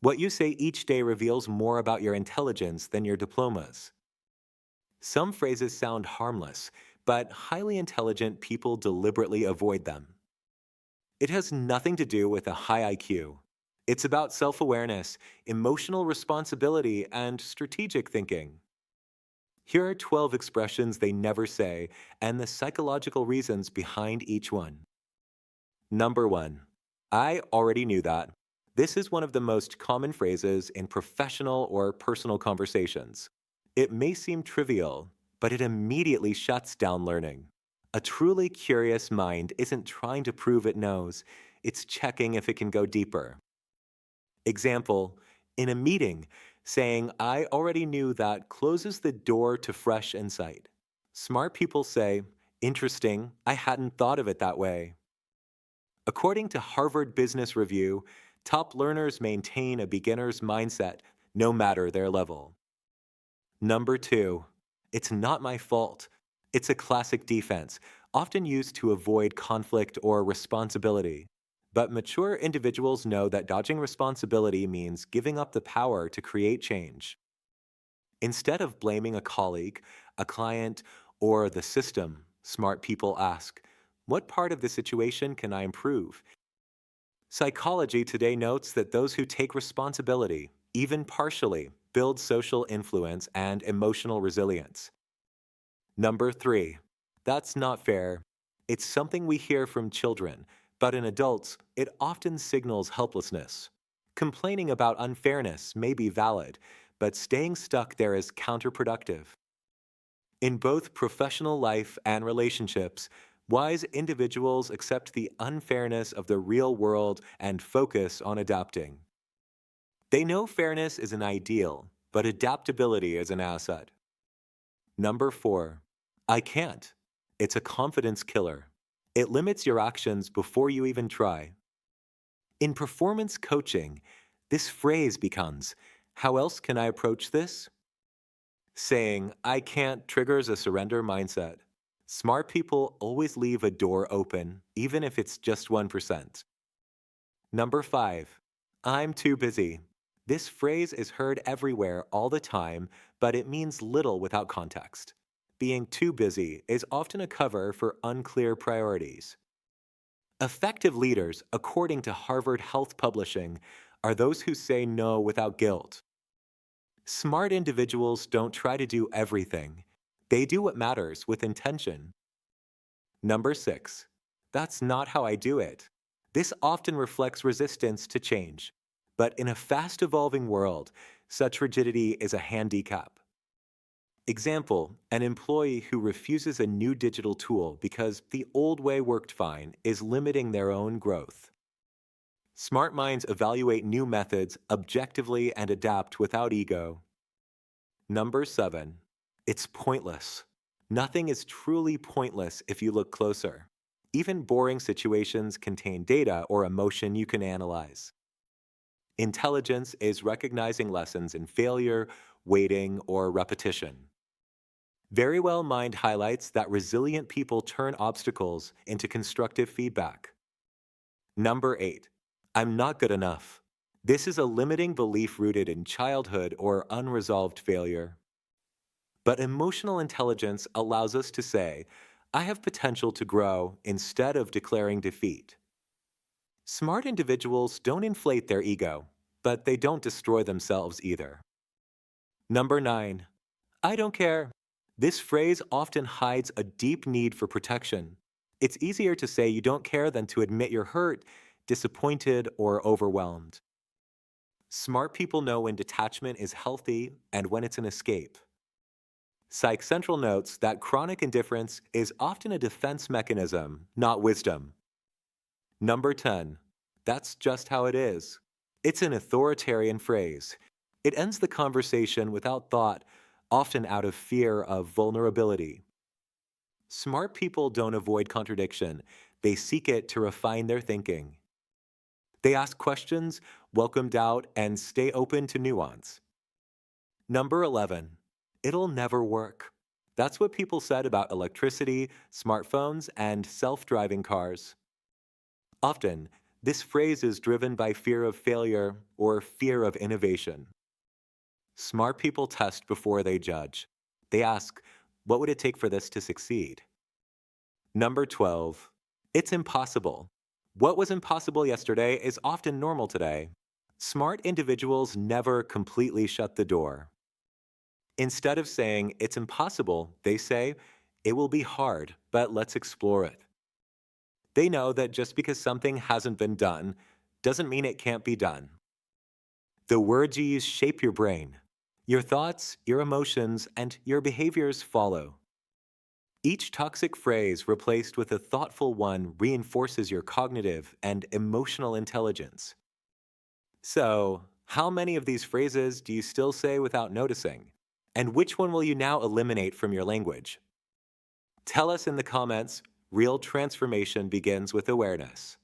What you say each day reveals more about your intelligence than your diplomas. Some phrases sound harmless, but highly intelligent people deliberately avoid them. It has nothing to do with a high IQ. It's about self awareness, emotional responsibility, and strategic thinking. Here are 12 expressions they never say and the psychological reasons behind each one. Number 1. I already knew that. This is one of the most common phrases in professional or personal conversations. It may seem trivial, but it immediately shuts down learning. A truly curious mind isn't trying to prove it knows, it's checking if it can go deeper. Example, in a meeting, saying, I already knew that closes the door to fresh insight. Smart people say, interesting, I hadn't thought of it that way. According to Harvard Business Review, top learners maintain a beginner's mindset no matter their level. Number 2, it's not my fault. It's a classic defense, often used to avoid conflict or responsibility. But mature individuals know that dodging responsibility means giving up the power to create change. Instead of blaming a colleague, a client, or the system, smart people ask, what part of the situation can I improve? Psychology today notes that those who take responsibility, even partially, build social influence and emotional resilience. Number 3, that's not fair. It's something we hear from children, but in adults, it often signals helplessness. Complaining about unfairness may be valid, but staying stuck there is counterproductive. In both professional life and relationships, wise individuals accept the unfairness of the real world and focus on adapting. They know fairness is an ideal, but adaptability is an asset. Number 4, I can't. It's a confidence killer. It limits your actions before you even try. In performance coaching, this phrase becomes, how else can I approach this? Saying, I can't triggers a surrender mindset. Smart people always leave a door open, even if it's just 1%. Number 5, I'm too busy. This phrase is heard everywhere all the time, but it means little without context. Being too busy is often a cover for unclear priorities. Effective leaders, according to Harvard Health Publishing, are those who say no without guilt. Smart individuals don't try to do everything. They do what matters with intention. Number 6, that's not how I do it. This often reflects resistance to change. But in a fast evolving world, such rigidity is a handicap. Example, an employee who refuses a new digital tool because the old way worked fine is limiting their own growth. Smart minds evaluate new methods objectively and adapt without ego. Number 7, it's pointless. Nothing is truly pointless if you look closer. Even boring situations contain data or emotion you can analyze. Intelligence is recognizing lessons in failure, waiting, or repetition. Very Well Mind highlights that resilient people turn obstacles into constructive feedback. Number 8, I'm not good enough. This is a limiting belief rooted in childhood or unresolved failure. But emotional intelligence allows us to say, I have potential to grow instead of declaring defeat. Smart individuals don't inflate their ego, but they don't destroy themselves either. Number 9, I don't care. This phrase often hides a deep need for protection. It's easier to say you don't care than to admit you're hurt, disappointed, or overwhelmed. Smart people know when detachment is healthy and when it's an escape. Psych Central notes that chronic indifference is often a defense mechanism, not wisdom. Number 10, that's just how it is. It's an authoritarian phrase. It ends the conversation without thought, often out of fear of vulnerability. Smart people don't avoid contradiction, they seek it to refine their thinking. They ask questions, welcome doubt, and stay open to nuance. Number 11, it'll never work. That's what people said about electricity, smartphones, and self driving cars. Often, This phrase is driven by fear of failure or fear of innovation. Smart people test before they judge. They ask, what would it take for this to succeed? Number 12. It's impossible. What was impossible yesterday is often normal today. Smart individuals never completely shut the door. Instead of saying, it's impossible, they say, it will be hard, but let's explore it. They know that just because something hasn't been done doesn't mean it can't be done. The words you use shape your brain. Your thoughts, your emotions, and your behaviors follow. Each toxic phrase replaced with a thoughtful one reinforces your cognitive and emotional intelligence. So, how many of these phrases do you still say without noticing? And which one will you now eliminate from your language? Tell us in the comments. Real transformation begins with awareness.